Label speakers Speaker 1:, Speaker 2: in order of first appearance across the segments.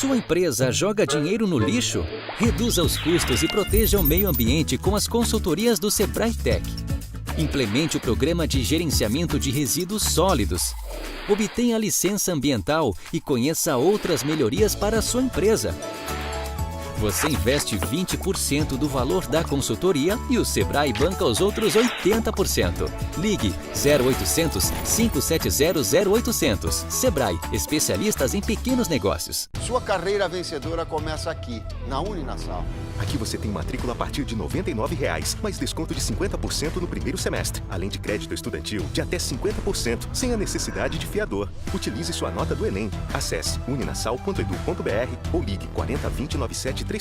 Speaker 1: Sua empresa joga dinheiro no lixo? Reduza os custos e proteja o meio ambiente com as consultorias do Sebrae Tech. Implemente o programa de gerenciamento de resíduos sólidos. Obtenha a licença ambiental e conheça outras melhorias para a sua empresa. Você investe 20% do valor da consultoria e o Sebrae banca os outros 80%. Ligue 0800 570 0800. Sebrae, especialistas em pequenos negócios.
Speaker 2: Sua carreira vencedora começa aqui, na Uninasal.
Speaker 3: Aqui você tem matrícula a partir de R$ 99,00, mais desconto de 50% no primeiro semestre, além de crédito estudantil de até 50%, sem a necessidade de fiador. Utilize sua nota do Enem. Acesse uninasal.edu.br ou ligue 4020 9734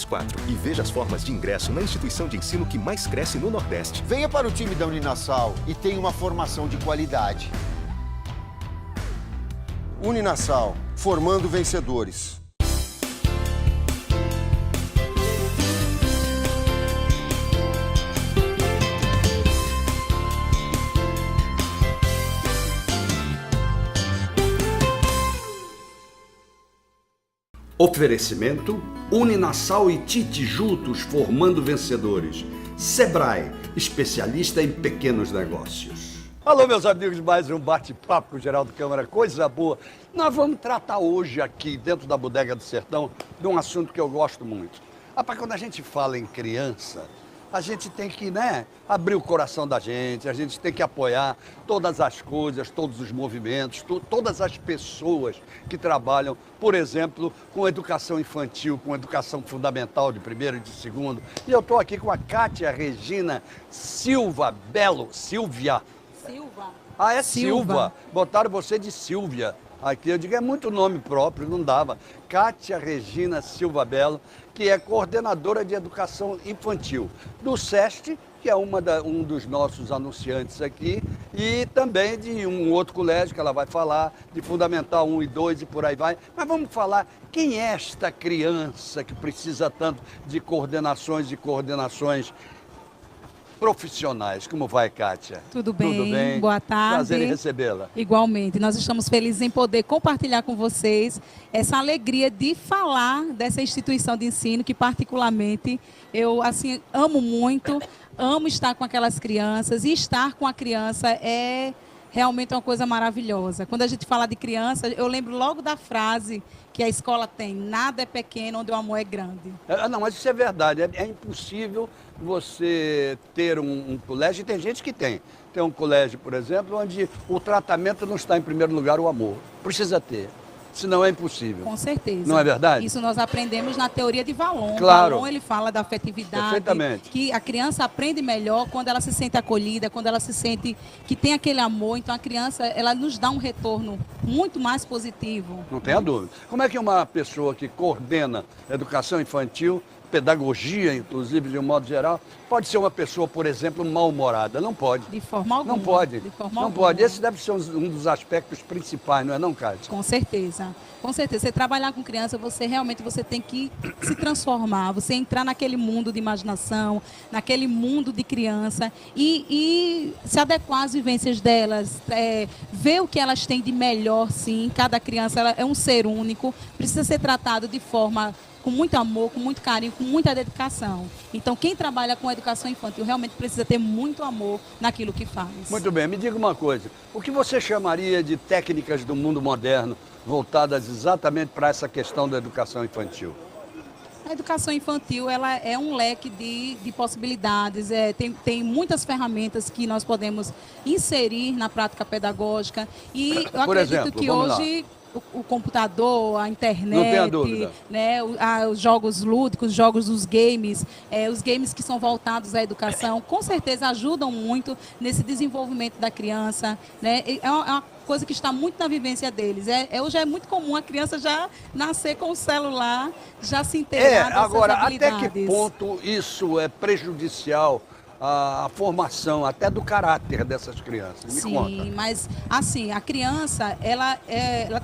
Speaker 3: e veja as formas de ingresso na instituição de ensino que mais cresce no Nordeste.
Speaker 2: Venha para o time da Uninasal e tenha uma formação de qualidade. Uninasal, formando vencedores.
Speaker 4: Oferecimento Uninasal e Tite juntos formando vencedores. Sebrae, especialista em pequenos negócios.
Speaker 5: Alô, meus amigos, mais um bate-papo com o Geraldo Câmara, coisa boa. Nós vamos tratar hoje aqui, dentro da Bodega do Sertão, de um assunto que eu gosto muito. Rapaz, quando a gente fala em criança, a gente tem que, abrir o coração da gente, a gente tem que apoiar todas as coisas, todos os movimentos, todas as pessoas que trabalham, por exemplo, com educação infantil, com educação fundamental de primeiro e de segundo. E eu estou aqui com a Kátia Regina Silva Belo. Silvia. Ah, é Silva. Botaram você de Silvia. Aqui eu digo, é muito nome próprio, não dava. Kátia Regina Silva Belo, que é coordenadora de educação infantil do SEST, que é um dos nossos anunciantes aqui, e também de um outro colégio que ela vai falar, de Fundamental 1 e 2 e por aí vai. Mas vamos falar quem é esta criança que precisa tanto de coordenações profissionais. Como vai, Kátia?
Speaker 6: Tudo bem?
Speaker 5: Tudo bem?
Speaker 6: Boa tarde.
Speaker 5: Prazer em recebê-la.
Speaker 6: Igualmente. Nós estamos felizes em poder compartilhar com vocês essa alegria de falar dessa instituição de ensino que, particularmente, eu amo muito, amo estar com aquelas crianças, e estar com a criança é realmente uma coisa maravilhosa. Quando a gente fala de criança, eu lembro logo da frase que a escola tem: nada é pequeno onde o amor é grande.
Speaker 5: Não, mas isso é verdade. É impossível você ter um colégio, e tem gente que tem. Tem um colégio, por exemplo, onde o tratamento não está em primeiro lugar o amor. Precisa ter. Senão é impossível.
Speaker 6: Com certeza.
Speaker 5: Não é verdade?
Speaker 6: Isso nós aprendemos na teoria de Valon.
Speaker 5: Claro.
Speaker 6: Valon, ele fala da afetividade.
Speaker 5: Perfeitamente.
Speaker 6: Que a criança aprende melhor quando ela se sente acolhida, quando ela se sente que tem aquele amor. Então a criança, ela nos dá um retorno muito mais positivo.
Speaker 5: Não tenha dúvida. Como é que uma pessoa que coordena educação infantil, pedagogia, inclusive, de um modo geral, pode ser uma pessoa, por exemplo, mal-humorada? Não pode.
Speaker 6: De forma alguma.
Speaker 5: Não pode.
Speaker 6: De forma
Speaker 5: não
Speaker 6: alguma.
Speaker 5: pode. Esse deve ser um dos aspectos principais, não é não, Kátia?
Speaker 6: Com certeza. Com certeza. Você trabalhar com criança, você tem que se transformar, você entrar naquele mundo de imaginação, naquele mundo de criança e se adequar às vivências delas, ver o que elas têm de melhor, sim. Cada criança ela é um ser único, precisa ser tratado de forma com muito amor, com muito carinho, com muita dedicação. Então, quem trabalha com educação infantil realmente precisa ter muito amor naquilo que faz.
Speaker 5: Muito bem, me diga uma coisa. O que você chamaria de técnicas do mundo moderno voltadas exatamente para essa questão da educação infantil?
Speaker 6: A educação infantil ela é um leque de possibilidades, tem muitas ferramentas que nós podemos inserir na prática pedagógica e eu
Speaker 5: Por
Speaker 6: acredito
Speaker 5: exemplo,
Speaker 6: que
Speaker 5: vamos
Speaker 6: hoje o computador, a internet,
Speaker 5: não tenha dúvida,
Speaker 6: os jogos lúdicos, os jogos dos games, os games que são voltados à educação, com certeza ajudam muito nesse desenvolvimento da criança, né? É uma coisa que está muito na vivência deles. Hoje é muito comum a criança já nascer com o celular, já se inteirar dessas
Speaker 5: agora,
Speaker 6: habilidades.
Speaker 5: até que ponto isso é prejudicial à formação até do caráter dessas crianças? Me conta.
Speaker 6: Sim, mas assim, a criança, ela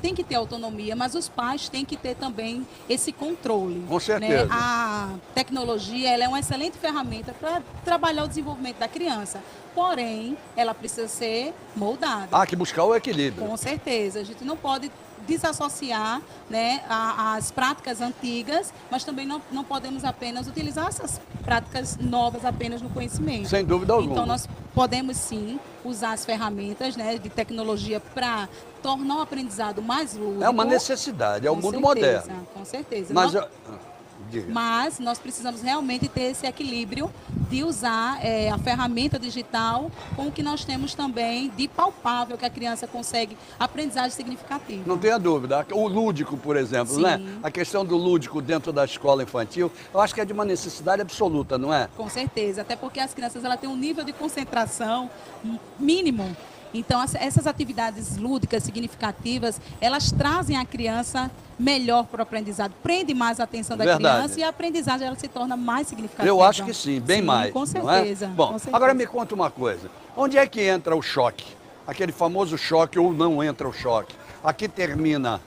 Speaker 6: tem que ter autonomia, mas os pais têm que ter também esse controle.
Speaker 5: Com certeza.
Speaker 6: Né? A tecnologia, ela é uma excelente ferramenta para trabalhar o desenvolvimento da criança. Porém, ela precisa ser moldada.
Speaker 5: Há que buscar o equilíbrio.
Speaker 6: Com certeza. A gente não pode desassociar, né, as práticas antigas, mas também não podemos apenas utilizar essas práticas novas apenas no conhecimento.
Speaker 5: Sem dúvida alguma.
Speaker 6: Então, nós podemos sim usar as ferramentas, né, de tecnologia para tornar o aprendizado mais lúdico.
Speaker 5: É uma necessidade, é o
Speaker 6: Com
Speaker 5: mundo
Speaker 6: certeza,
Speaker 5: moderno.
Speaker 6: Com certeza.
Speaker 5: Mas, diga.
Speaker 6: Mas nós precisamos realmente ter esse equilíbrio de usar a ferramenta digital com o que nós temos também de palpável, que a criança consegue aprendizagem significativa.
Speaker 5: Não tenha dúvida. O lúdico, por exemplo,
Speaker 6: Sim.
Speaker 5: né? A questão do lúdico dentro da escola infantil, eu acho que é de uma necessidade absoluta, não é?
Speaker 6: Com certeza, até porque as crianças ela têm um nível de concentração mínimo. Então, essas atividades lúdicas significativas, elas trazem a criança melhor para o aprendizado, prende mais a atenção da
Speaker 5: Verdade.
Speaker 6: criança e a aprendizagem ela se torna mais significativa.
Speaker 5: Eu acho que sim, bem mais.
Speaker 6: Com
Speaker 5: não
Speaker 6: certeza.
Speaker 5: é? Bom,
Speaker 6: com certeza.
Speaker 5: agora me conta uma coisa. Onde é que entra o choque? Aquele famoso choque ou não entra o choque? Aqui termina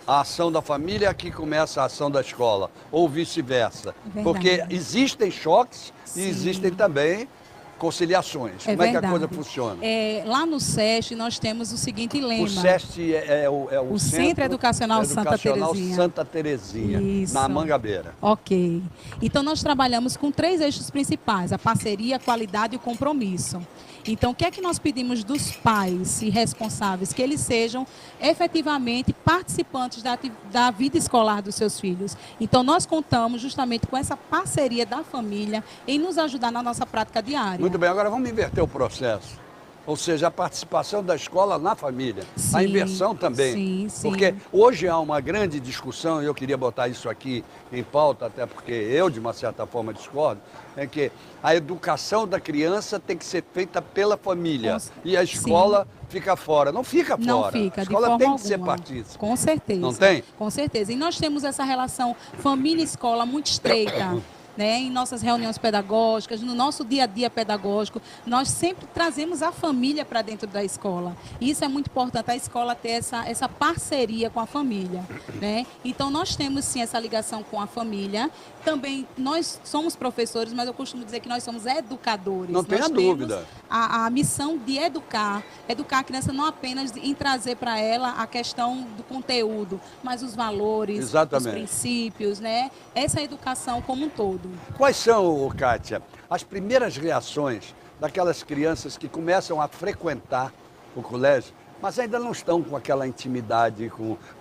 Speaker 5: a ação da família, aqui começa a ação da escola, ou vice-versa.
Speaker 6: Verdade.
Speaker 5: Porque existem choques
Speaker 6: Sim.
Speaker 5: e existem também conciliações. Como é que a coisa funciona?
Speaker 6: Lá no SESC nós temos o seguinte lema.
Speaker 5: O SESC é o
Speaker 6: Centro Educacional Santa Terezinha.
Speaker 5: Santa Terezinha,
Speaker 6: Isso.
Speaker 5: na Mangabeira.
Speaker 6: Ok. Então, nós trabalhamos com 3 eixos principais, a parceria, a qualidade e o compromisso. Então, o que é que nós pedimos dos pais e responsáveis? Que eles sejam efetivamente participantes da vida escolar dos seus filhos. Então, nós contamos justamente com essa parceria da família em nos ajudar na nossa prática diária.
Speaker 5: Muito bem, agora vamos inverter o processo. Ou seja, a participação da escola na família.
Speaker 6: Sim,
Speaker 5: A inversão também.
Speaker 6: sim, sim.
Speaker 5: Porque hoje há uma grande discussão, e eu queria botar isso aqui em pauta, até porque eu, de uma certa forma, discordo, é que a educação da criança tem que ser feita pela família. E a escola fica fora. Não fica fora.
Speaker 6: Não fica,
Speaker 5: a escola
Speaker 6: de forma
Speaker 5: tem que ser
Speaker 6: alguma.
Speaker 5: partícipe.
Speaker 6: Com certeza.
Speaker 5: Não tem?
Speaker 6: Com certeza. E nós temos essa relação família-escola muito estreita. Né, em nossas reuniões pedagógicas, no nosso dia a dia pedagógico, nós sempre trazemos a família para dentro da escola. E isso é muito importante, a escola ter essa parceria com a família. Né? Então, nós temos sim essa ligação com a família. Também, nós somos professores, mas eu costumo dizer que nós somos educadores.
Speaker 5: Não tenha
Speaker 6: nós
Speaker 5: dúvida.
Speaker 6: temos a missão de educar a criança não apenas em trazer para ela a questão do conteúdo, mas os valores,
Speaker 5: Exatamente.
Speaker 6: os princípios, né? Essa educação como um todo.
Speaker 5: Quais são, Kátia, as primeiras reações daquelas crianças que começam a frequentar o colégio, mas ainda não estão com aquela intimidade,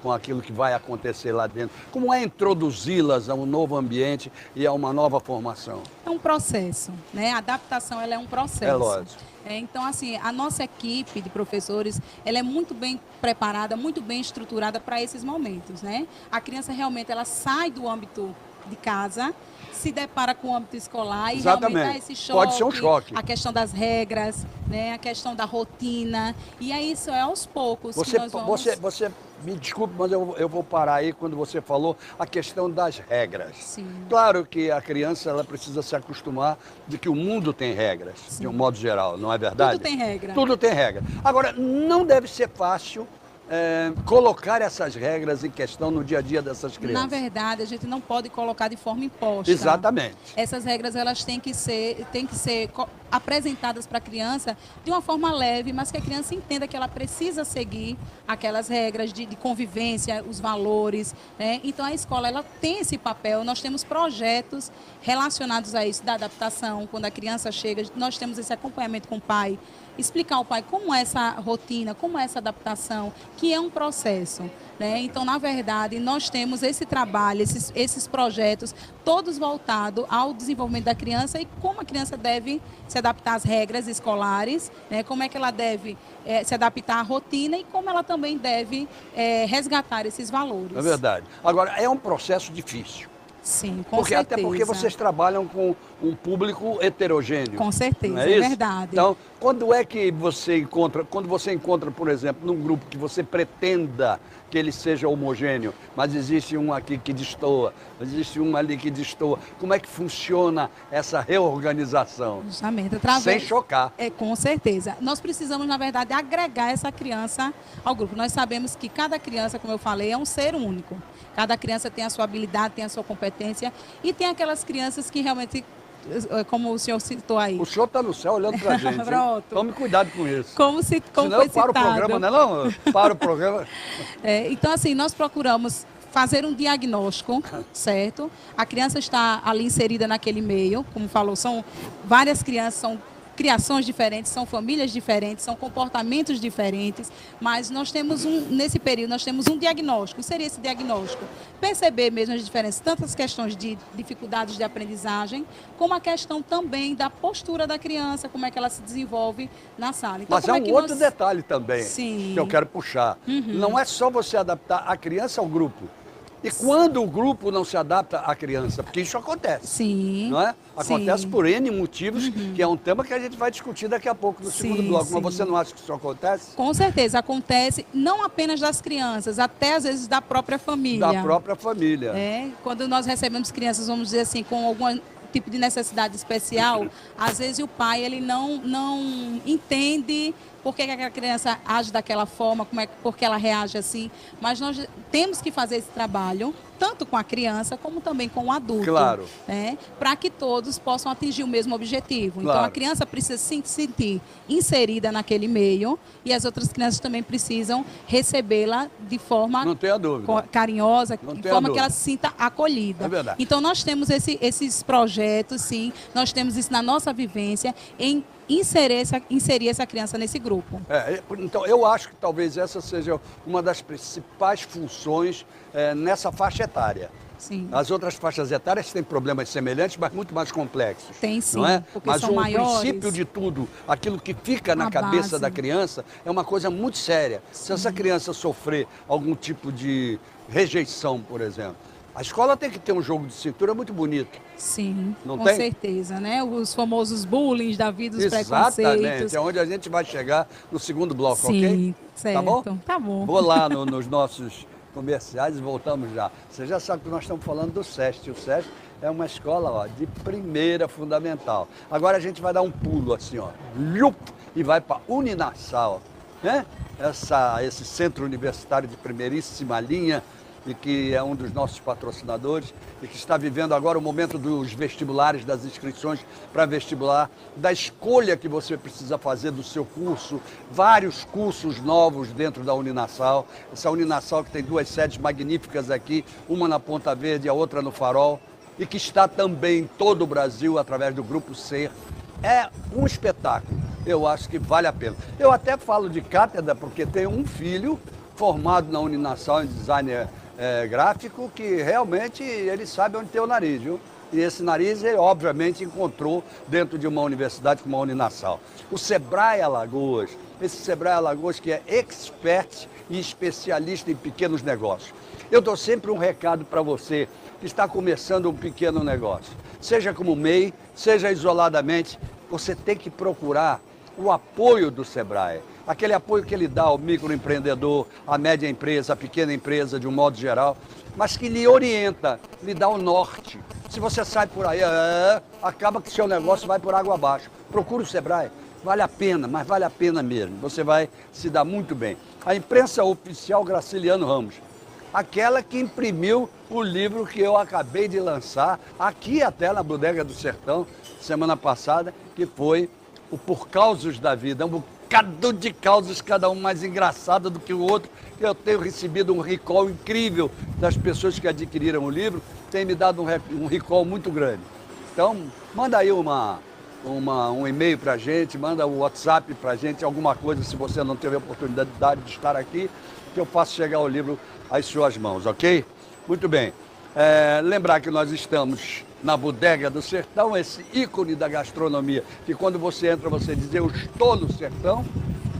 Speaker 5: com aquilo que vai acontecer lá dentro? Como é introduzi-las a um novo ambiente e a uma nova formação?
Speaker 6: É um processo, né? A adaptação ela é um processo.
Speaker 5: É lógico.
Speaker 6: Então, assim, a nossa equipe de professores, ela é muito bem preparada, muito bem estruturada para esses momentos, né? A criança realmente, ela sai do âmbito de casa, se depara com o âmbito escolar e
Speaker 5: Exatamente.
Speaker 6: realmente há esse choque.
Speaker 5: Pode ser um choque.
Speaker 6: A questão das regras, né? A questão da rotina. E aí isso é aos poucos que nós vamos...
Speaker 5: Você me desculpe, mas eu vou parar aí quando você falou a questão das regras.
Speaker 6: Sim.
Speaker 5: Claro que a criança ela precisa se acostumar de que o mundo tem regras, de um modo geral, não é verdade?
Speaker 6: Tudo tem regra.
Speaker 5: Tudo tem regra. Agora, não deve ser fácil colocar essas regras em questão no dia a dia dessas crianças.
Speaker 6: Na verdade, a gente não pode colocar de forma imposta.
Speaker 5: Exatamente.
Speaker 6: Essas regras elas têm que ser apresentadas para a criança de uma forma leve, mas que a criança entenda que ela precisa seguir aquelas regras de convivência, os valores, né? Então a escola ela tem esse papel. Nós temos projetos relacionados a isso da adaptação. Quando a criança chega, nós temos esse acompanhamento com o pai, explicar ao pai como é essa rotina, como é essa adaptação, que é um processo. Né? Então, na verdade, nós temos esse trabalho, esses projetos, todos voltados ao desenvolvimento da criança e como a criança deve se adaptar às regras escolares, né? Como é que ela deve se adaptar à rotina e como ela também deve resgatar esses valores.
Speaker 5: É verdade. Agora, é um processo difícil.
Speaker 6: Sim, com certeza.
Speaker 5: Até porque vocês trabalham com um público heterogêneo.
Speaker 6: Com certeza,
Speaker 5: é
Speaker 6: verdade.
Speaker 5: Então, quando você encontra, por exemplo, num grupo que você pretenda que ele seja homogêneo, mas existe um aqui que destoa, existe um ali que destoa, como é que funciona essa reorganização?
Speaker 6: Justamente,
Speaker 5: sem chocar.
Speaker 6: Com certeza. Nós precisamos, na verdade, agregar essa criança ao grupo. Nós sabemos que cada criança, como eu falei, é um ser único. Cada criança tem a sua habilidade, tem a sua competência e tem aquelas crianças que realmente como o senhor citou aí.
Speaker 5: O senhor está no céu olhando para a gente.
Speaker 6: Pronto.
Speaker 5: Tome cuidado com isso.
Speaker 6: Como
Speaker 5: Senão
Speaker 6: foi
Speaker 5: eu paro
Speaker 6: citado.
Speaker 5: o programa, não é não? Eu paro o programa.
Speaker 6: Então, assim, nós procuramos fazer um diagnóstico, certo? A criança está ali inserida naquele meio, como falou, são várias crianças, são criações diferentes, são famílias diferentes, são comportamentos diferentes, mas nós temos nesse período, nós temos um diagnóstico. E seria esse diagnóstico? Perceber mesmo as diferenças, tanto as questões de dificuldades de aprendizagem, como a questão também da postura da criança, como é que ela se desenvolve na sala. Então,
Speaker 5: Mas é um outro detalhe também
Speaker 6: Sim.
Speaker 5: que eu quero puxar. Não é só você adaptar a criança ao grupo. E quando o grupo não se adapta à criança, porque isso acontece.
Speaker 6: Sim.
Speaker 5: Não é? Acontece
Speaker 6: Sim.
Speaker 5: por N motivos, que é um tema que a gente vai discutir daqui a pouco no segundo bloco. Mas você não acha que isso acontece?
Speaker 6: Com certeza, acontece não apenas das crianças, até às vezes da própria família.
Speaker 5: Da própria família.
Speaker 6: Quando nós recebemos crianças, vamos dizer assim, com algum tipo de necessidade especial, às vezes o pai ele não entende por que aquela criança age daquela forma, por que ela reage assim. Mas nós temos que fazer esse trabalho, tanto com a criança, como também com o adulto.
Speaker 5: Claro.
Speaker 6: Para que todos possam atingir o mesmo objetivo.
Speaker 5: Claro.
Speaker 6: Então, a criança precisa se sentir inserida naquele meio e as outras crianças também precisam recebê-la de forma
Speaker 5: Não tenha dúvida.
Speaker 6: carinhosa,
Speaker 5: Não
Speaker 6: de
Speaker 5: tenha
Speaker 6: forma
Speaker 5: dúvida.
Speaker 6: que ela se sinta acolhida.
Speaker 5: É verdade.
Speaker 6: Então, nós temos esses projetos, sim, nós temos isso na nossa vivência, em inserir essa criança nesse grupo.
Speaker 5: Então, eu acho que talvez essa seja uma das principais funções nessa faixa etária.
Speaker 6: Sim.
Speaker 5: As outras faixas etárias têm problemas semelhantes, mas muito mais complexos.
Speaker 6: Tem sim,
Speaker 5: não é?
Speaker 6: porque
Speaker 5: Mas
Speaker 6: são
Speaker 5: o
Speaker 6: maiores.
Speaker 5: princípio de tudo, aquilo que fica na
Speaker 6: A
Speaker 5: cabeça
Speaker 6: base.
Speaker 5: da criança, é uma coisa muito séria. Se essa criança sofrer algum tipo de rejeição, por exemplo, a escola tem que ter um jogo de cintura muito bonito.
Speaker 6: Sim,
Speaker 5: Não
Speaker 6: com
Speaker 5: tem?
Speaker 6: certeza, né? Os famosos bullying da vida, os
Speaker 5: Exatamente,
Speaker 6: preconceitos.
Speaker 5: é onde a gente vai chegar no segundo bloco,
Speaker 6: Sim,
Speaker 5: ok?
Speaker 6: certo.
Speaker 5: Tá bom?
Speaker 6: Tá bom.
Speaker 5: Vou lá nos nossos comerciais e voltamos já. Você já sabe que nós estamos falando do SEST. O SEST é uma escola de primeira fundamental. Agora a gente vai dar um pulo assim, ó, e vai para Uninassal, né? Esse centro universitário de primeiríssima linha, e que é um dos nossos patrocinadores e que está vivendo agora o momento dos vestibulares, das inscrições para vestibular, da escolha que você precisa fazer do seu curso, vários cursos novos dentro da Uninassal. Essa Uninassal que tem 2 sedes magníficas aqui, uma na Ponta Verde e a outra no Farol, e que está também em todo o Brasil através do Grupo Ser. É um espetáculo, eu acho que vale a pena. Eu até falo de cátedra porque tenho um filho formado na Uninassal em designer gráfico, que realmente ele sabe onde tem o nariz, viu? E esse nariz ele obviamente encontrou dentro de uma universidade como a Uninassal. O Sebrae Alagoas, esse Sebrae Alagoas que é expert e especialista em pequenos negócios. Eu dou sempre um recado para você que está começando um pequeno negócio. Seja como MEI, seja isoladamente, você tem que procurar o apoio do Sebrae. Aquele apoio que ele dá ao microempreendedor, à média empresa, à pequena empresa de um modo geral, mas que lhe orienta, lhe dá o norte. Se você sai por aí, acaba que seu negócio vai por água abaixo. Procure o Sebrae, vale a pena, mas vale a pena mesmo. Você vai se dar muito bem. A imprensa oficial Graciliano Ramos, aquela que imprimiu o livro que eu acabei de lançar, aqui até na Bodega do Sertão, semana passada, que foi o Por Causos da Vida. Um bocado de causas, cada um mais engraçado do que o outro. Eu tenho recebido um recall incrível das pessoas que adquiriram o livro, tem me dado um recall muito grande. Então, manda aí um e-mail para a gente, manda um WhatsApp para a gente, alguma coisa, se você não teve a oportunidade de estar aqui, que eu faço chegar o livro às suas mãos, ok? Muito bem. Lembrar que nós estamos na Bodega do Sertão, esse ícone da gastronomia, que quando você entra você diz, eu estou no sertão,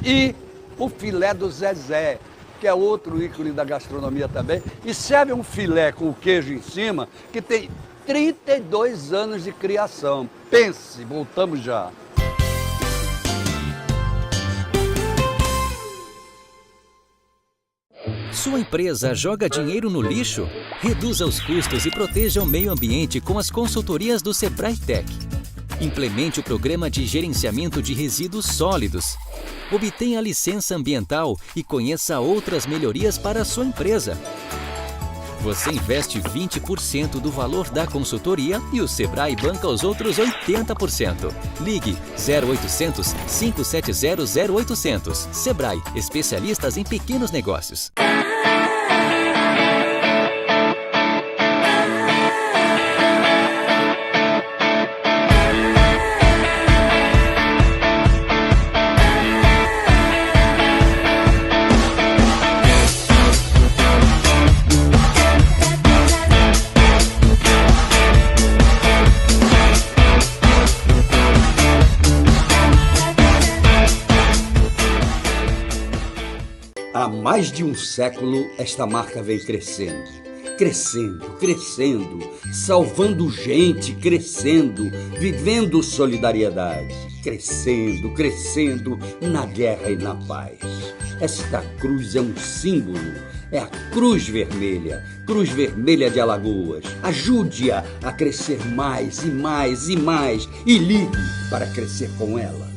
Speaker 5: e o filé do Zezé, que é outro ícone da gastronomia também, e serve um filé com o queijo em cima, que tem 32 anos de criação. Pense, voltamos já.
Speaker 1: Sua empresa joga dinheiro no lixo? Reduza os custos e proteja o meio ambiente com as consultorias do Sebrae Tech. Implemente o programa de gerenciamento de resíduos sólidos. Obtenha a licença ambiental e conheça outras melhorias para a sua empresa. Você investe 20% do valor da consultoria e o Sebrae banca os outros 80%. Ligue 0800 570 0800. Sebrae, especialistas em pequenos negócios.
Speaker 4: Há mais de um século, esta marca vem crescendo, salvando gente, crescendo, vivendo solidariedade, crescendo na guerra e na paz. Esta cruz é um símbolo, é a Cruz Vermelha de Alagoas. Ajude-a a crescer mais e ligue para crescer com ela.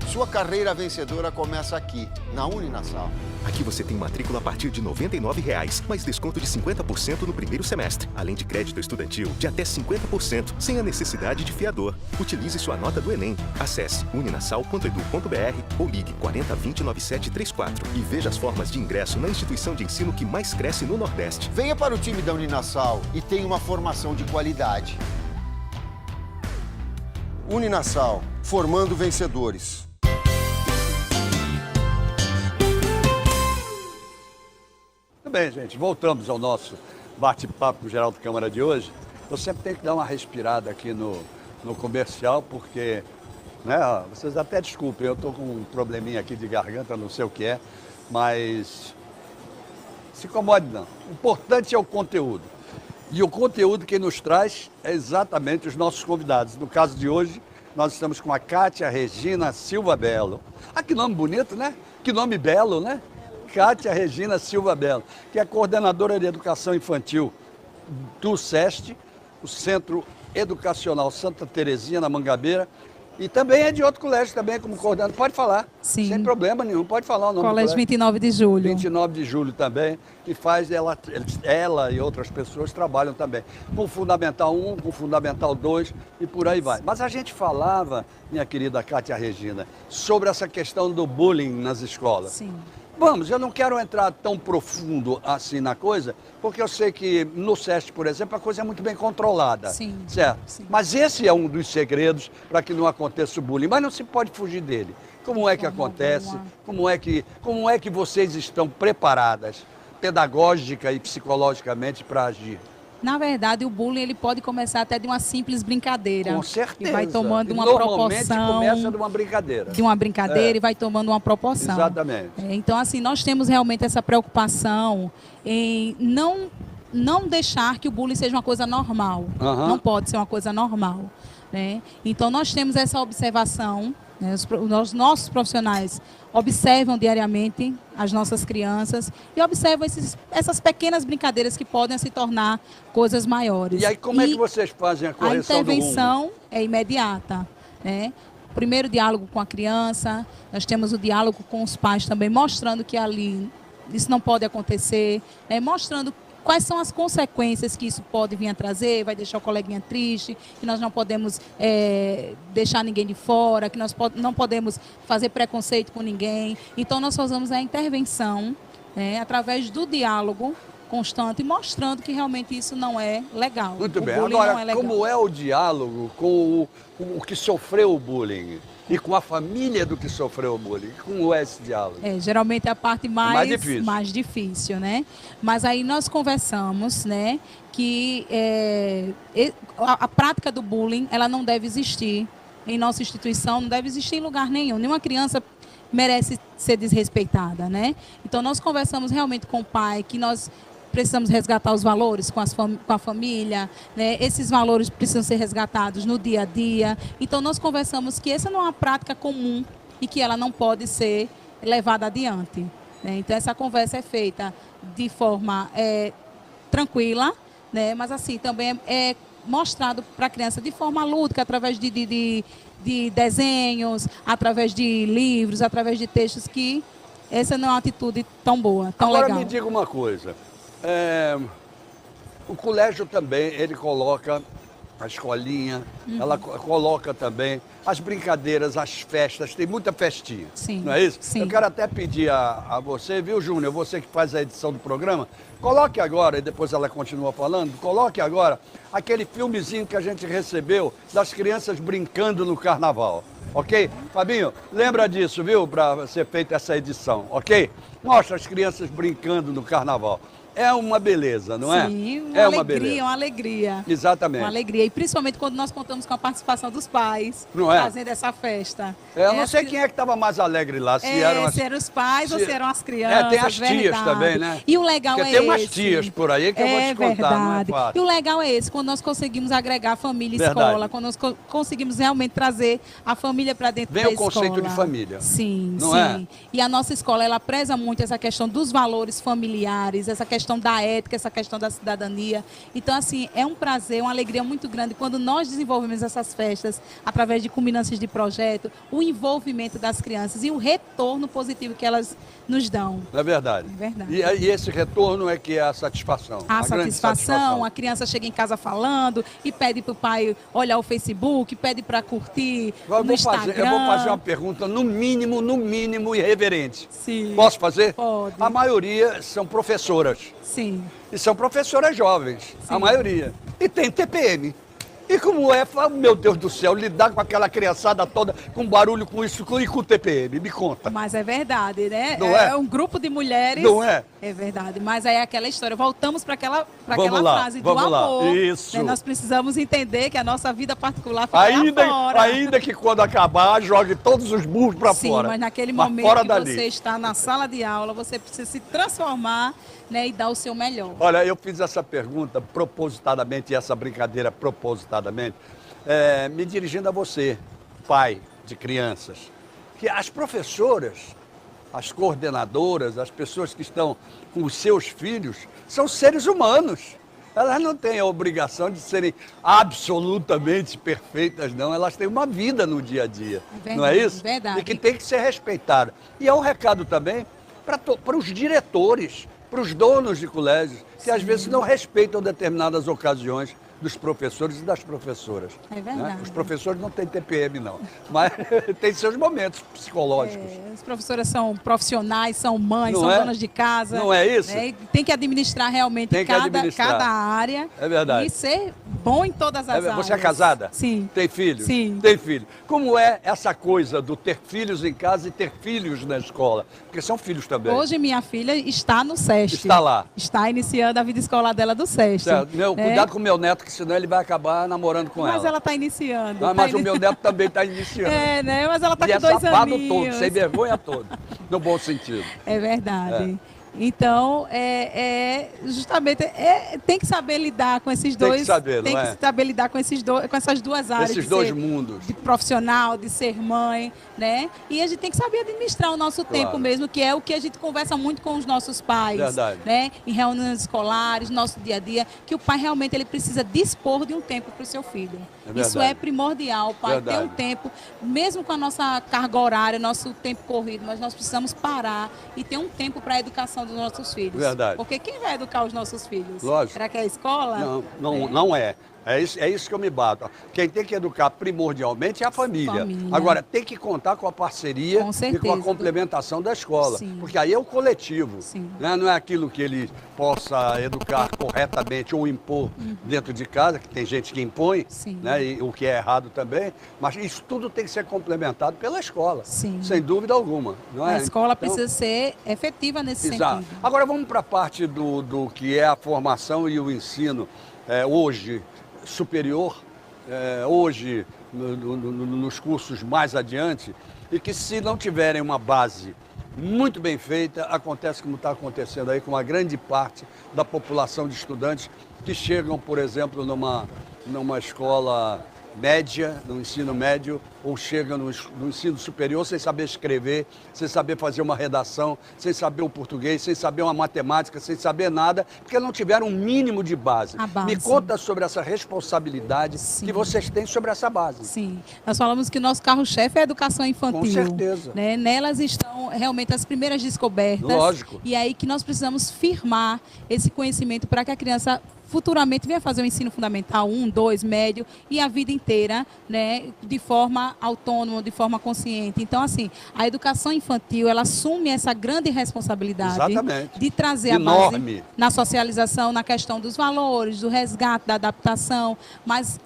Speaker 2: Sua carreira vencedora começa aqui, na Uninasal.
Speaker 3: Aqui você tem matrícula a partir de R$ 99,00, mais desconto de 50% no primeiro semestre, além de crédito estudantil de até 50%, sem a necessidade de fiador. Utilize sua nota do Enem. Acesse uninasal.edu.br ou ligue 4020-9734 e veja as formas de ingresso na instituição de ensino que mais cresce no Nordeste.
Speaker 2: Venha para o time da Uninasal e tenha uma formação de qualidade. Uninasal, formando vencedores.
Speaker 5: Muito bem, gente, voltamos ao nosso bate-papo com o Geraldo Câmara de hoje. Eu sempre tenho que dar uma respirada aqui no comercial, porque, né, vocês até desculpem, eu estou com um probleminha aqui de garganta, não sei o que é, mas se incomode não. O importante é o conteúdo. E o conteúdo que nos traz é exatamente os nossos convidados. No caso de hoje, nós estamos com a Kátia Regina Silva Belo. Ah, que nome bonito, né? Que nome belo, né? Kátia Regina Silva Belo, que é coordenadora de educação infantil do SEST, o Centro Educacional Santa Terezinha, na Mangabeira, e também é de outro colégio também, como coordenadora. Pode falar,
Speaker 6: Sim.
Speaker 5: Sem problema nenhum, pode falar o nome
Speaker 6: Colégio
Speaker 5: do colégio.
Speaker 6: 29 de Julho.
Speaker 5: 29 de Julho também, que faz, ela e outras pessoas trabalham também com Fundamental 1, com Fundamental 2 e por aí vai. Mas a gente falava, minha querida Kátia Regina, sobre essa questão do bullying nas escolas.
Speaker 6: Sim.
Speaker 5: Vamos, eu não quero entrar tão profundo assim na coisa, porque eu sei que no SEST, por exemplo, a coisa é muito bem controlada.
Speaker 6: Sim.
Speaker 5: Certo?
Speaker 6: Sim.
Speaker 5: Mas esse é um dos segredos para que não aconteça o bullying, mas não se pode fugir dele. Como é que acontece? Como é que vocês estão preparadas, pedagógica e psicologicamente, para agir?
Speaker 6: Na verdade, o bullying ele pode começar até de uma simples brincadeira.
Speaker 5: Com certeza.
Speaker 6: E vai tomando uma
Speaker 5: Normalmente
Speaker 6: proporção.
Speaker 5: começa de uma brincadeira.
Speaker 6: De uma brincadeira e vai tomando uma proporção.
Speaker 5: Exatamente.
Speaker 6: Então, assim, nós temos realmente essa preocupação em não deixar que o bullying seja uma coisa normal.
Speaker 5: Aham.
Speaker 6: Não pode ser uma coisa normal, né? Então, nós temos essa observação, né? Os nossos profissionais observam diariamente as nossas crianças e observam essas pequenas brincadeiras que podem se tornar coisas maiores.
Speaker 5: E aí, como é que vocês fazem a correção do rumo?
Speaker 6: A intervenção é imediata, né? Primeiro diálogo com a criança, nós temos o diálogo com os pais também, mostrando que ali isso não pode acontecer, né? Mostrando quais são as consequências que isso pode vir a trazer, vai deixar o coleguinha triste, que nós não podemos deixar ninguém de fora, que nós não podemos fazer preconceito com ninguém. Então, nós fazemos a intervenção, né, através do diálogo constante, mostrando que realmente isso não é legal.
Speaker 5: Muito bem.
Speaker 6: Bullying
Speaker 5: Agora,
Speaker 6: não é legal.
Speaker 5: como é o diálogo com o que sofreu o bullying? E com a família do que sofreu o bullying? Como é esse diálogo?
Speaker 6: Geralmente é a parte
Speaker 5: mais difícil.
Speaker 6: mais difícil, né? Mas aí nós conversamos, né, que a prática do bullying, ela não deve existir em nossa instituição, não deve existir em lugar nenhum. Nenhuma criança merece ser desrespeitada, né? Então nós conversamos realmente com o pai, que nós precisamos resgatar os valores com a família, né? Esses valores precisam ser resgatados no dia a dia. Então, nós conversamos que essa não é uma prática comum e que ela não pode ser levada adiante, né? Então, essa conversa é feita de forma tranquila, né? Mas assim, também é mostrado para a criança de forma lúdica, através de desenhos, através de livros, através de textos, que essa não é uma atitude tão boa, tão
Speaker 5: Agora
Speaker 6: legal.
Speaker 5: me diga uma coisa, o colégio também, ele coloca a escolinha, ela coloca também as brincadeiras, as festas, tem muita festinha,
Speaker 6: Sim,
Speaker 5: não é isso?
Speaker 6: sim.
Speaker 5: Eu quero até pedir a você, viu, Júnior, você que faz a edição do programa, coloque agora, e depois ela continua falando, coloque agora aquele filmezinho que a gente recebeu das crianças brincando no carnaval, ok? Fabinho, lembra disso, viu, para ser feita essa edição, ok? Mostra as crianças brincando no carnaval. É uma beleza, não é?
Speaker 6: Sim,
Speaker 5: É uma beleza.
Speaker 6: uma alegria.
Speaker 5: Exatamente.
Speaker 6: Uma alegria. E principalmente quando nós contamos com a participação dos pais,
Speaker 5: Não é?
Speaker 6: fazendo essa festa.
Speaker 5: Eu não sei quem é que estava mais alegre lá, se eram
Speaker 6: se eram os pais ou se eram as crianças.
Speaker 5: É, tem as tias
Speaker 6: verdade.
Speaker 5: também, né?
Speaker 6: E o legal
Speaker 5: Porque
Speaker 6: é
Speaker 5: tem umas
Speaker 6: esse.
Speaker 5: tias por aí que eu vou te contar,
Speaker 6: verdade.
Speaker 5: não é fácil.
Speaker 6: E o legal é esse, quando nós conseguimos agregar família e
Speaker 5: Verdade.
Speaker 6: escola, quando nós conseguimos realmente trazer a família para dentro
Speaker 5: Vem
Speaker 6: da
Speaker 5: o
Speaker 6: escola.
Speaker 5: conceito de família.
Speaker 6: Sim,
Speaker 5: Não
Speaker 6: sim.
Speaker 5: é?
Speaker 6: E a nossa escola, ela preza muito essa questão dos valores familiares, essa questão da ética, essa questão da cidadania. Então, assim, é um prazer, uma alegria muito grande quando nós desenvolvemos essas festas através de culminâncias de projeto, o envolvimento das crianças e o retorno positivo que elas nos dão.
Speaker 5: É verdade.
Speaker 6: É verdade.
Speaker 5: E esse retorno é que é a satisfação.
Speaker 6: A
Speaker 5: grande
Speaker 6: satisfação, a criança chega em casa falando e pede para o pai olhar o Facebook, pede para curtir
Speaker 5: Eu
Speaker 6: no Instagram.
Speaker 5: eu vou fazer uma pergunta, no mínimo irreverente.
Speaker 6: Sim.
Speaker 5: Posso fazer?
Speaker 6: Pode.
Speaker 5: A maioria são professoras.
Speaker 6: Sim.
Speaker 5: E são professoras jovens, a maioria. E tem TPM. E como é, meu Deus do céu, lidar com aquela criançada toda, com barulho, com isso e com TPM? Me conta.
Speaker 6: Mas é verdade, né?
Speaker 5: Não é?
Speaker 6: É um grupo de mulheres.
Speaker 5: Não é?
Speaker 6: É verdade. Mas aí é aquela história. Voltamos para aquela
Speaker 5: lá,
Speaker 6: frase do
Speaker 5: vamos lá.
Speaker 6: amor.
Speaker 5: Isso.
Speaker 6: Né? Nós precisamos entender que a nossa vida particular fica lá fora.
Speaker 5: Ainda que quando acabar, jogue todos os burros para
Speaker 6: Sim,
Speaker 5: fora.
Speaker 6: mas naquele
Speaker 5: Mas
Speaker 6: momento
Speaker 5: fora
Speaker 6: que
Speaker 5: dali.
Speaker 6: você está na sala de aula, você precisa se transformar, né, e dar o seu melhor.
Speaker 5: Olha, eu fiz essa pergunta propositadamente, e essa brincadeira propositadamente, me dirigindo a você, pai de crianças, que as professoras, as coordenadoras, as pessoas que estão com os seus filhos, são seres humanos. Elas não têm a obrigação de serem absolutamente perfeitas, não. Elas têm uma vida no dia a dia,
Speaker 6: Verdade,
Speaker 5: não é isso?
Speaker 6: verdade.
Speaker 5: E que tem que ser respeitada. E é um recado também para os diretores, para os donos de colégios, que às vezes não respeitam determinadas ocasiões dos professores e das professoras.
Speaker 6: É verdade.
Speaker 5: Os professores não têm TPM, não, mas tem seus momentos psicológicos.
Speaker 6: As professoras são profissionais, são mães,
Speaker 5: Não
Speaker 6: são
Speaker 5: é?
Speaker 6: donas de casa.
Speaker 5: Não é isso?
Speaker 6: Né? E tem que administrar realmente
Speaker 5: Tem que administrar.
Speaker 6: cada área.
Speaker 5: É verdade.
Speaker 6: E ser bom em todas as áreas.
Speaker 5: Você é casada?
Speaker 6: Sim.
Speaker 5: Tem filho?
Speaker 6: Sim.
Speaker 5: Tem filho. Como é essa coisa do ter filhos em casa e ter filhos na escola? Porque são filhos também.
Speaker 6: Hoje minha filha está no SESC.
Speaker 5: Está lá.
Speaker 6: Está iniciando a vida escolar dela do SESC.
Speaker 5: Certo.
Speaker 6: né?
Speaker 5: Cuidado com o meu neto, que senão ele vai acabar namorando com
Speaker 6: Mas
Speaker 5: ela.
Speaker 6: ela está iniciando.
Speaker 5: Ah, mas o meu neto também está iniciando.
Speaker 6: É, né? Mas ela está
Speaker 5: E
Speaker 6: com
Speaker 5: é
Speaker 6: 2
Speaker 5: safado
Speaker 6: aninhos.
Speaker 5: todo, sem vergonha todo. No bom sentido.
Speaker 6: É verdade. Então, justamente, tem que saber lidar com esses
Speaker 5: Tem
Speaker 6: dois.
Speaker 5: que saber,
Speaker 6: tem
Speaker 5: não
Speaker 6: que
Speaker 5: é?
Speaker 6: saber lidar com essas duas áreas.
Speaker 5: Esses
Speaker 6: de
Speaker 5: dois
Speaker 6: ser-
Speaker 5: mundos.
Speaker 6: De profissional, de ser mãe, né? E a gente tem que saber administrar o nosso tempo mesmo, que é o que a gente conversa muito com os nossos pais.
Speaker 5: Verdade.
Speaker 6: Né? Em reuniões escolares, nosso dia a dia, que o pai realmente ele precisa dispor de um tempo para o seu filho.
Speaker 5: É
Speaker 6: Isso
Speaker 5: verdade.
Speaker 6: é primordial, o pai
Speaker 5: Verdade.
Speaker 6: ter um tempo, mesmo com a nossa carga horária, nosso tempo corrido, mas nós precisamos parar e ter um tempo para a educação dos nossos filhos.
Speaker 5: Verdade.
Speaker 6: Porque quem vai educar os nossos filhos?
Speaker 5: Lógico.
Speaker 6: Será que é a escola?
Speaker 5: Não é. É isso que eu me bato. Quem tem que educar primordialmente é a família.
Speaker 6: Família.
Speaker 5: Agora, tem que contar com a parceria
Speaker 6: Com
Speaker 5: e
Speaker 6: certeza.
Speaker 5: com a complementação da escola.
Speaker 6: Sim.
Speaker 5: Porque aí é o coletivo.
Speaker 6: Sim.
Speaker 5: Né? Não é aquilo que ele possa educar corretamente ou impor dentro de casa, que tem gente que impõe,
Speaker 6: Sim.
Speaker 5: né? E o que é errado também. Mas isso tudo tem que ser complementado pela escola.
Speaker 6: Sim.
Speaker 5: Sem dúvida alguma. Não é?
Speaker 6: A escola
Speaker 5: Então,
Speaker 6: precisa ser efetiva nesse
Speaker 5: exato.
Speaker 6: sentido.
Speaker 5: Agora vamos para a parte do que é a formação e o ensino hoje superior, hoje nos cursos mais adiante, e que se não tiverem uma base muito bem feita, acontece como está acontecendo aí com uma grande parte da população de estudantes que chegam, por exemplo, numa escola média, no ensino médio, ou chega no ensino superior sem saber escrever, sem saber fazer uma redação, sem saber o português, sem saber uma matemática, sem saber nada, porque não tiveram um mínimo de base.
Speaker 6: A base.
Speaker 5: Me conta sobre essa responsabilidade que vocês têm sobre essa base.
Speaker 6: Sim, nós falamos que o nosso carro-chefe é a educação infantil.
Speaker 5: Com certeza.
Speaker 6: Né? Nelas estão realmente as primeiras descobertas.
Speaker 5: Lógico.
Speaker 6: E aí que nós precisamos firmar esse conhecimento para que a criança futuramente venha fazer o ensino fundamental 1, 2, médio e a vida inteira, né, de forma autônoma, de forma consciente. Então, assim, a educação infantil, ela assume essa grande responsabilidade
Speaker 5: Exatamente.
Speaker 6: de trazer
Speaker 5: Enorme.
Speaker 6: a base na socialização, na questão dos valores, do resgate, da adaptação, mas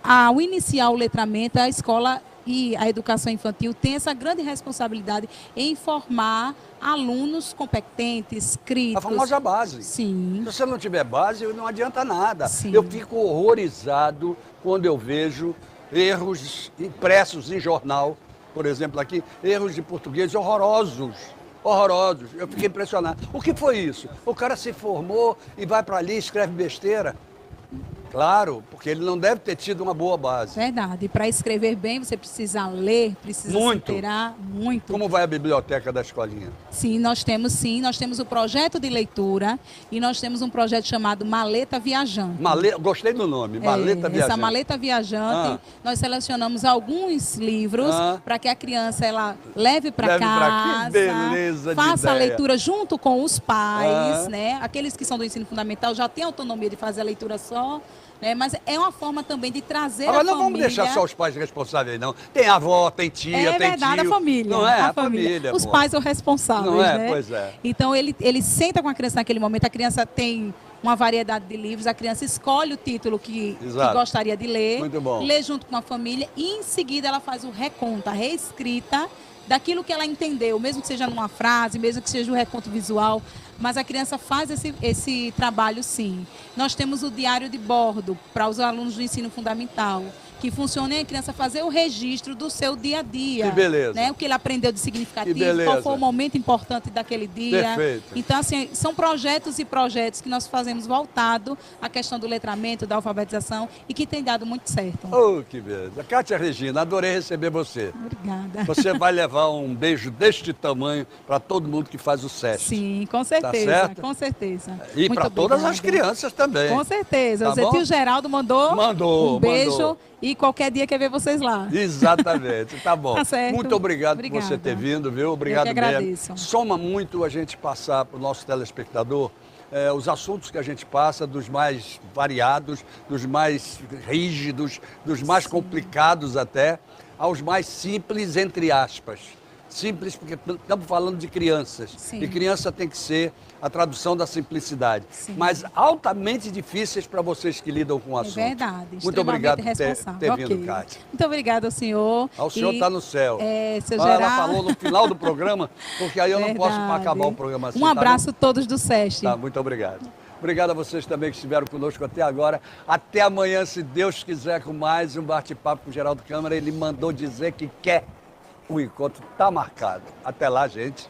Speaker 6: ao iniciar o letramento, a escola e a educação infantil tem essa grande responsabilidade em formar alunos competentes, críticos.
Speaker 5: A famosa base.
Speaker 6: Sim.
Speaker 5: Se você não tiver base, não adianta nada.
Speaker 6: Sim.
Speaker 5: Eu fico horrorizado quando eu vejo erros impressos em jornal, por exemplo aqui, erros de português horrorosos. Horrorosos. Eu fiquei impressionado. O que foi isso? O cara se formou e vai para ali e escreve besteira. Claro, porque ele não deve ter tido uma boa base.
Speaker 6: Verdade. Para escrever bem, você precisa ler, precisa
Speaker 5: Muito.
Speaker 6: se inteirar muito.
Speaker 5: Como vai a biblioteca da escolinha?
Speaker 6: Sim, nós temos o projeto de leitura e nós temos um projeto chamado Maleta Viajante.
Speaker 5: Gostei do nome, Maleta Viajante.
Speaker 6: Essa maleta viajante, nós selecionamos alguns livros para que a criança ela leve para casa,
Speaker 5: que beleza de
Speaker 6: faça a
Speaker 5: ideia.
Speaker 6: leitura junto com os pais, né? Aqueles que são do ensino fundamental já têm autonomia de fazer a leitura só. Mas é uma forma também de trazer a família.
Speaker 5: Agora não vamos deixar só os pais responsáveis, não. Tem avó, tem tia, tem
Speaker 6: verdade,
Speaker 5: tio.
Speaker 6: a família.
Speaker 5: Não é?
Speaker 6: A família. Os pais são responsáveis,
Speaker 5: não é?
Speaker 6: né?
Speaker 5: Pois é.
Speaker 6: Então, ele senta com a criança naquele momento, a criança tem uma variedade de livros, a criança escolhe o título que gostaria de ler,
Speaker 5: Muito bom.
Speaker 6: lê junto com a família e, em seguida, ela faz o reconto, a reescrita daquilo que ela entendeu, mesmo que seja numa frase, mesmo que seja um reconto visual, mas a criança faz esse trabalho sim. Nós temos o diário de bordo para os alunos do ensino fundamental, que funciona em a criança fazer o registro do seu dia a dia.
Speaker 5: Que beleza.
Speaker 6: Né? O que ele aprendeu de significativo,
Speaker 5: Que beleza.
Speaker 6: qual foi o momento importante daquele dia.
Speaker 5: Perfeito.
Speaker 6: Então, assim, são projetos e projetos que nós fazemos voltado à questão do letramento, da alfabetização e que tem dado muito certo.
Speaker 5: Oh, que beleza. Cátia Regina, adorei receber você.
Speaker 6: Obrigada.
Speaker 5: Você vai levar um beijo deste tamanho para todo mundo que faz o SESC.
Speaker 6: Sim, com certeza.
Speaker 5: Tá certo?
Speaker 6: Com certeza.
Speaker 5: E para todas as crianças também.
Speaker 6: Com certeza.
Speaker 5: Tá
Speaker 6: O Zé
Speaker 5: bom?
Speaker 6: Tio Geraldo mandou um beijo.
Speaker 5: Mandou.
Speaker 6: E qualquer dia quer ver vocês lá.
Speaker 5: Exatamente, tá bom.
Speaker 6: Tá certo.
Speaker 5: Muito obrigado por
Speaker 6: Obrigada.
Speaker 5: você ter vindo, viu? Obrigado
Speaker 6: Eu que
Speaker 5: mesmo.
Speaker 6: agradeço.
Speaker 5: Soma muito a gente passar para o nosso telespectador os assuntos que a gente passa, dos mais variados, dos mais rígidos, dos mais complicados até, aos mais simples, entre aspas. Simples porque estamos falando de crianças.
Speaker 6: Sim.
Speaker 5: E criança tem que ser a tradução da simplicidade.
Speaker 6: Sim.
Speaker 5: Mas altamente difíceis para vocês que lidam com o assunto.
Speaker 6: É verdade.
Speaker 5: Muito obrigado por
Speaker 6: responsável.
Speaker 5: ter vindo,
Speaker 6: Ok.
Speaker 5: Cátia.
Speaker 6: Muito obrigada ao senhor.
Speaker 5: O senhor está no céu.
Speaker 6: Seu
Speaker 5: Ela
Speaker 6: Geraldo.
Speaker 5: falou no final do programa, porque aí eu não posso
Speaker 6: Verdade.
Speaker 5: acabar o programa assim.
Speaker 6: Um abraço a todos do SESC.
Speaker 5: Tá, muito obrigado. Obrigado a vocês também que estiveram conosco até agora. Até amanhã, se Deus quiser, com mais um bate-papo com o Geraldo Câmara. Ele mandou dizer que quer. O encontro está marcado. Até lá, gente.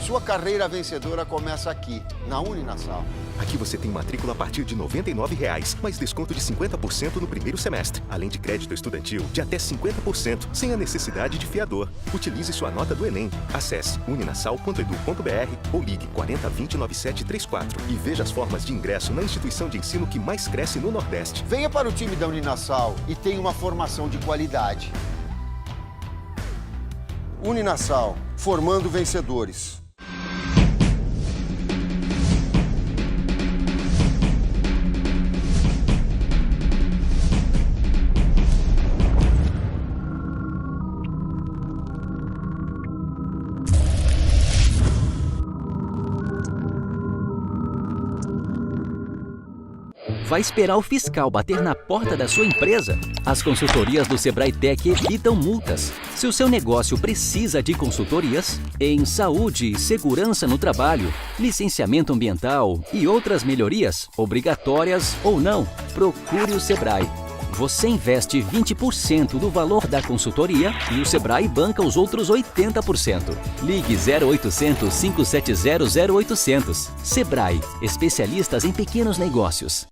Speaker 2: Sua carreira vencedora começa aqui, na Uninasal.
Speaker 3: Aqui você tem matrícula a partir de R$ 99,00, mais desconto de 50% no primeiro semestre, além de crédito estudantil de até 50%, sem a necessidade de fiador. Utilize sua nota do Enem. Acesse uninasal.edu.br ou ligue 4020-9734 e veja as formas de ingresso na instituição de ensino que mais cresce no Nordeste.
Speaker 2: Venha para o time da Uninasal e tenha uma formação de qualidade. Uninasal, formando vencedores.
Speaker 1: Vai esperar o fiscal bater na porta da sua empresa? As consultorias do Sebrae Tech evitam multas. Se o seu negócio precisa de consultorias em saúde e segurança no trabalho, licenciamento ambiental e outras melhorias, obrigatórias ou não, procure o Sebrae. Você investe 20% do valor da consultoria e o Sebrae banca os outros 80%. Ligue 0800 570 0800. Sebrae, especialistas em pequenos negócios.